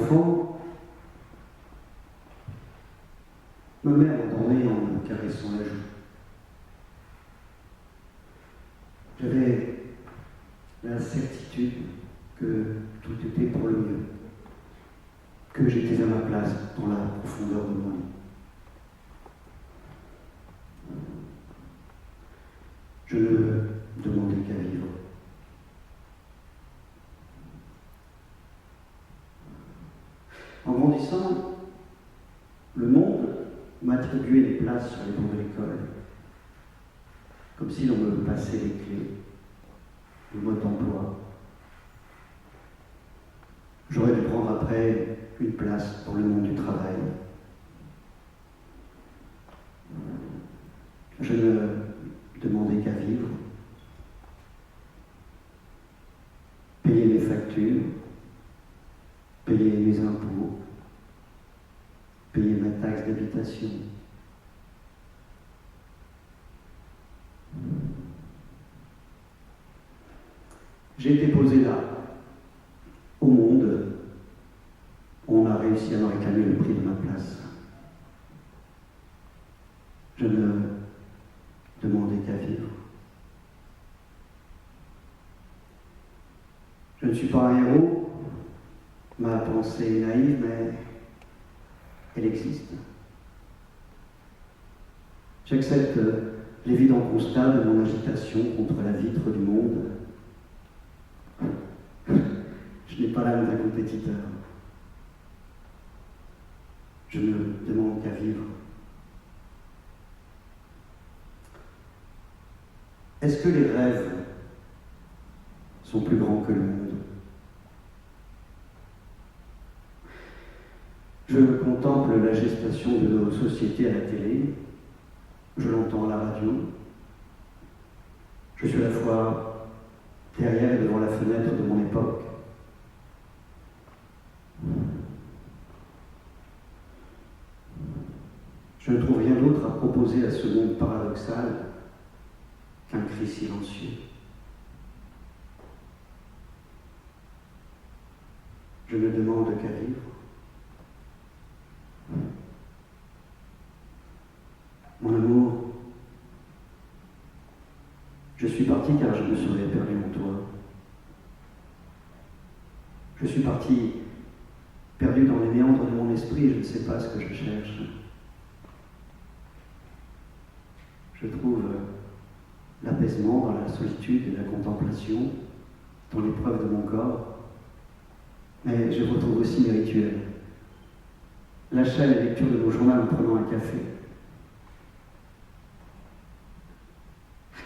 enfant, ma mère m'endormait en me caressant la joue. J'avais la certitude que tout était pour le mieux, que j'étais à ma place dans la profondeur de mon lit. Je ne demandais qu'à vivre. En grandissant, le monde m'attribuait des places sur les bancs de l'école, comme si l'on me passait les clés, le mode d'emploi. J'aurais dû prendre après une place dans le monde du travail. Je ne demandais qu'à vivre, payer mes factures, payer mes impôts, payer ma taxe d'habitation. J'ai été posé là, au monde. On a réussi à me réclamer le prix de ma place. Je ne demandais qu'à vivre. Je ne suis pas un héros. Ma pensée est naïve, mais elle existe. J'accepte l'évident constat de mon agitation contre la vitre du monde. Je n'ai pas l'âme d'un compétiteur. Je ne demande qu'à vivre. Est-ce que les rêves sont plus grands que le monde? Je contemple la gestation de nos sociétés à la télé, je l'entends à la radio. Je suis à la fois derrière et devant la fenêtre de mon époque. Je ne trouve rien d'autre à proposer à ce monde paradoxal qu'un cri silencieux. Je ne demande qu'à vivre. Mon amour, je suis parti car je me serais perdu en toi. Je suis parti perdu dans les méandres de mon esprit et je ne sais pas ce que je cherche. Je trouve l'apaisement dans la solitude et la contemplation, dans l'épreuve de mon corps, mais je retrouve aussi mes rituels. L'achat et la lecture de mon journal en prenant un café.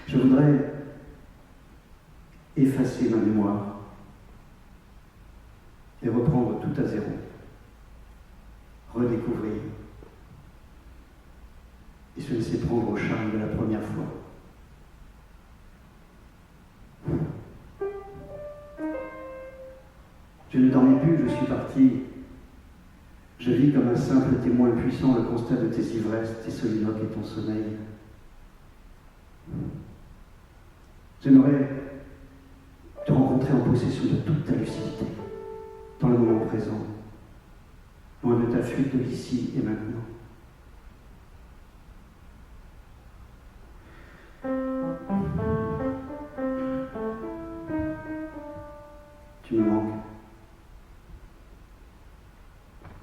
Je voudrais effacer ma mémoire et reprendre tout à zéro, redécouvrir et se laisser prendre au charme de la première fois. Je ne dormais plus, je suis parti. Je vis comme un simple témoin puissant le constat de tes ivresses, tes soliloques et ton sommeil. J'aimerais te rencontrer en possession de toute ta lucidité, dans le moment présent, loin de ta fuite de l'ici et maintenant. Tu me manques.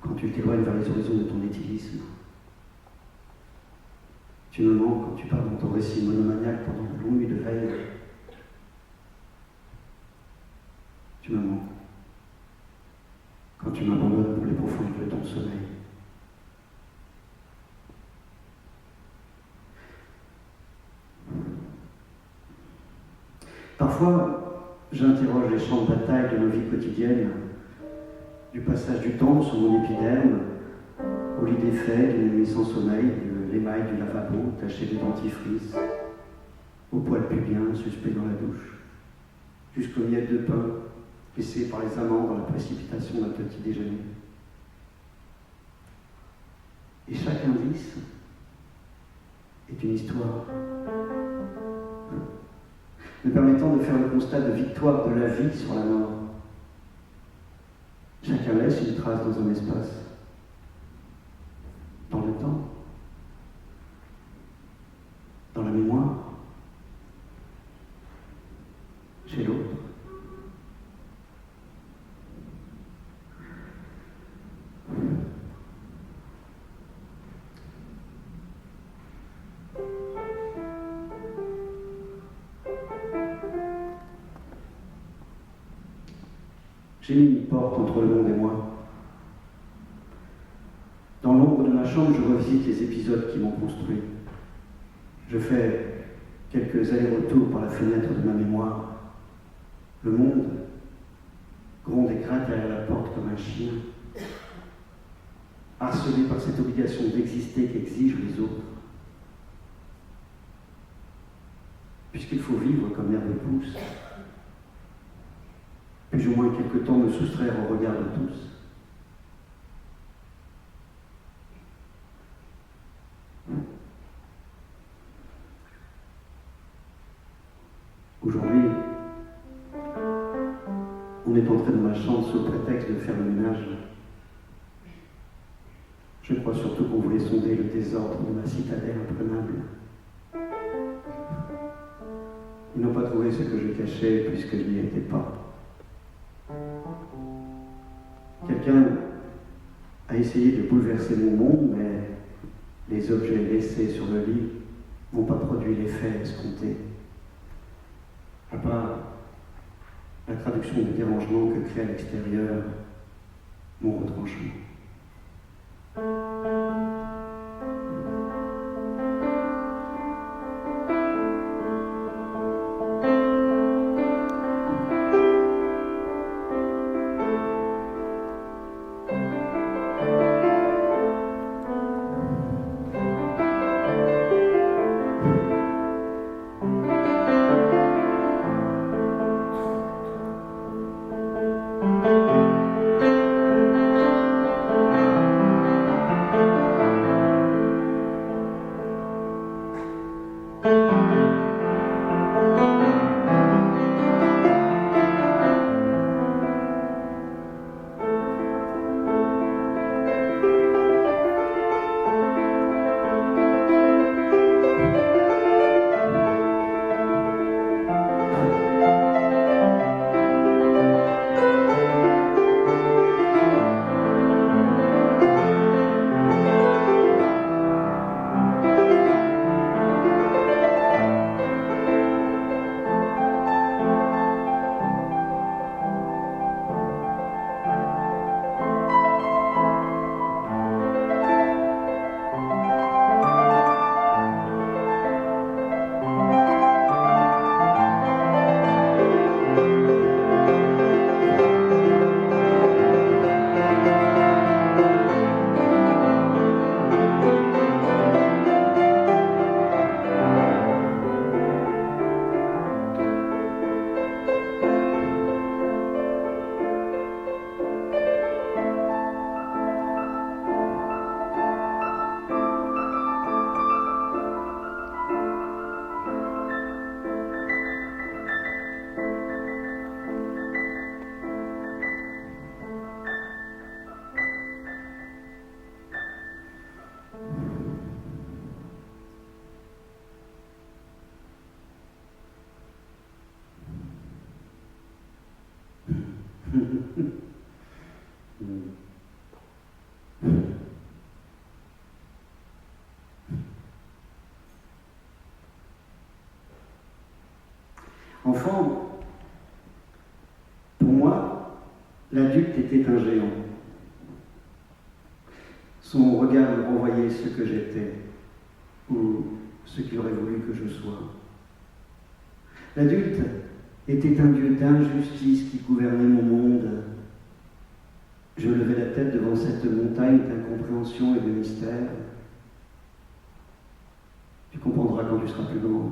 Quand tu t'éloignes vers les horizons de ton éthylisme. Tu me manques quand tu parles dans ton récit monomaniaque pendant de longues nuits de veille. Tu me manques quand tu m'abandonnes pour les profondeurs de ton sommeil. Parfois, j'interroge les champs de bataille de nos vies quotidiennes, du passage du temps sur mon épiderme, au lit défait d'une nuit sans sommeil, de l'émail du lavabo taché de dentifrice, au poil pubien suspect dans la douche, jusqu'au miel de pain laissé par les amants dans la précipitation d'un petit déjeuner. Et chaque indice est une histoire, me permettant de faire le constat de victoire de la vie sur la mort. Chacun laisse une trace dans un espace, dans le temps, dans la mémoire, chez l'autre. J'ai mis une porte entre le monde et moi. Dans l'ombre de ma chambre, je revisite les épisodes qui m'ont construit. Je fais quelques allers-retours par la fenêtre de ma mémoire. Le monde gronde et gratte derrière la porte comme un chien, harcelé par cette obligation d'exister qu'exigent les autres. Puisqu'il faut vivre comme l'herbe pousse, puis-je au moins quelque temps me soustraire au regard de tous? Aujourd'hui, on est entré dans ma chambre sous prétexte de faire le ménage. Je crois surtout qu'on voulait sonder le désordre de ma citadelle imprenable. Ils n'ont pas trouvé ce que je cachais puisque je n'y étais pas. Quelqu'un a essayé de bouleverser mon monde, mais les objets laissés sur le lit n'ont pas produit l'effet escompté. À part la traduction du dérangement que crée à l'extérieur mon retranchement. Enfant, pour moi, l'adulte était un géant. Son regard me renvoyait ce que j'étais, ou ce qu'il aurait voulu que je sois. L'adulte était un dieu d'injustice qui gouvernait mon monde. Je levais la tête devant cette montagne d'incompréhension et de mystère. Tu comprendras quand tu seras plus grand.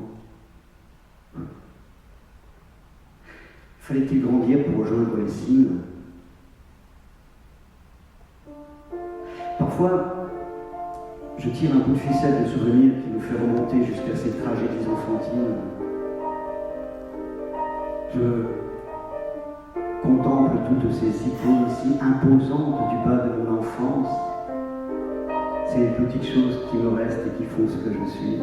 Fallait-il grandir pour rejoindre les cimes? Parfois, je tire un bout de ficelle de souvenir qui nous fait remonter jusqu'à ces tragédies enfantines. Je contemple toutes ces icônes si imposantes du bas de mon enfance, ces petites choses qui me restent et qui font ce que je suis.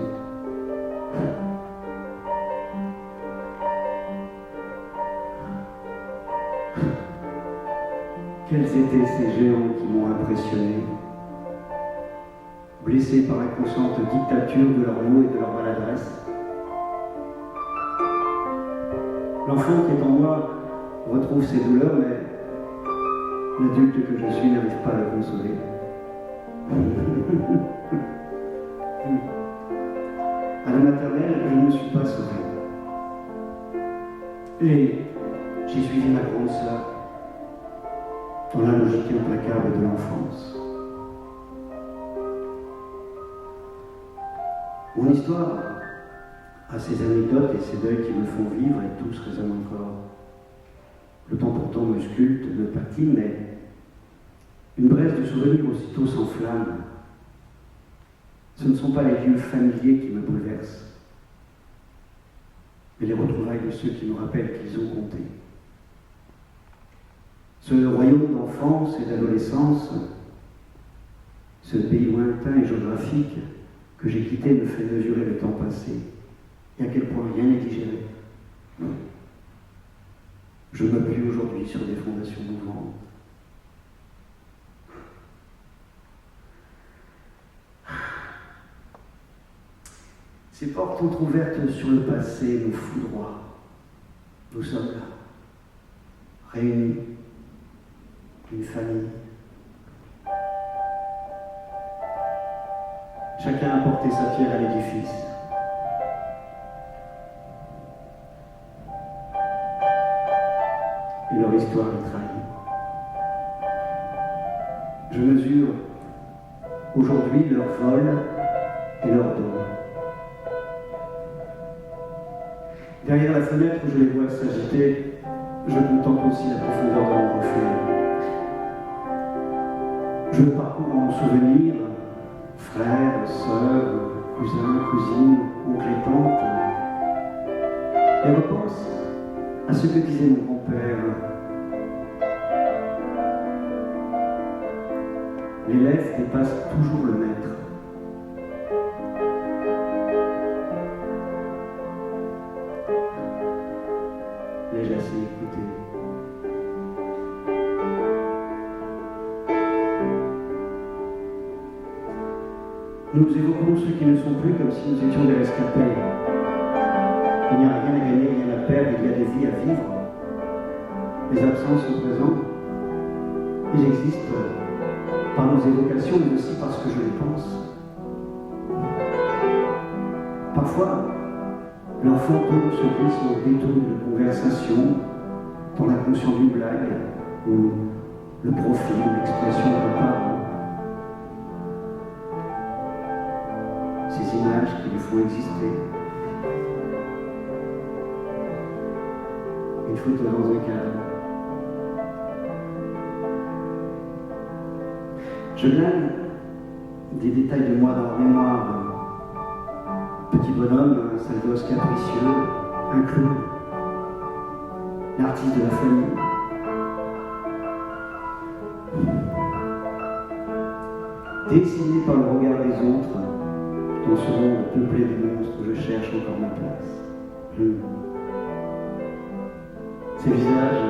Quels étaient ces géants qui m'ont impressionné, blessés par l'inconsciente dictature de leurs mots et de leur maladresse. L'enfant qui est en moi retrouve ses douleurs, mais l'adulte que je suis n'arrive pas à le consoler. À la maternelle, je ne me suis pas sauvé. Et j'ai suivi ma grande sœur dans la logique implacable de l'enfance. Mon histoire a ces anecdotes et ces deuils qui me font vivre et tous résonnent encore. Le temps pourtant me sculpte, me patine, mais une braise de souvenirs aussitôt s'enflamme. Ce ne sont pas les lieux familiers qui me bouleversent, mais les retrouvailles de ceux qui me rappellent qu'ils ont compté. Ce royaume d'enfance et d'adolescence, ce pays lointain et géographique que j'ai quitté me fait mesurer le temps passé et à quel point rien n'est digéré. Je m'appuie aujourd'hui sur des fondations mouvantes. Ces portes entrouvertes sur le passé nous foudroient. Nous sommes là, réunis, une famille. Chacun a porté sa pierre à l'édifice. Et leur histoire est trahie. Je mesure aujourd'hui leur vol et leur don. Derrière la fenêtre où je les vois s'agiter, je contemple aussi la profondeur de mon reflet. Je le parcours en souvenir, frères, sœurs, cousins, cousines, oncles et tantes, et repense à ce que disait mon grand-père. L'élève dépasse toujours le maître. L'ai-je assez écouté? Nous évoquons ceux qui ne sont plus comme si nous étions des rescapés. Il n'y a rien à gagner, rien à perdre, il y a des vies à vivre. Les absents sont présents. Ils existent par nos évocations, mais aussi parce que je les pense. Parfois, l'enfant se glisse au détour d'une conversation, dans l'inconscient d'une blague, ou le profil ou l'expression d'un parent. Ces images qui lui font exister. Une photo dans un cadre. Je glane des détails de moi dans la mémoire. Petit bonhomme, un sale gosse capricieux, un clown, l'artiste de la famille. Dessiné par le regard des autres, dans ce monde peuplé de monstres où je cherche encore ma place. Ces visages,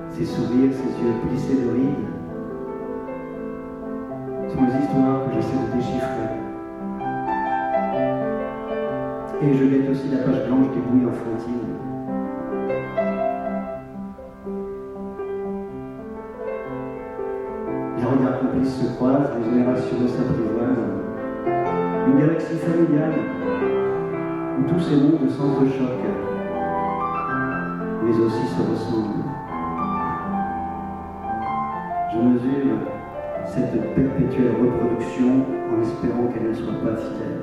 ces sourires, ces yeux plissés de rides sont les histoires que j'essaie de déchiffrer. Et je guette aussi la page blanche des bouilles enfantines. Les regards complices se croisent, les générations s'apprivoisent. Une galaxie familiale où tous ces mondes s'entrechoquent, mais aussi se ressemblent. Je mesure cette perpétuelle reproduction en espérant qu'elle ne soit pas fidèle.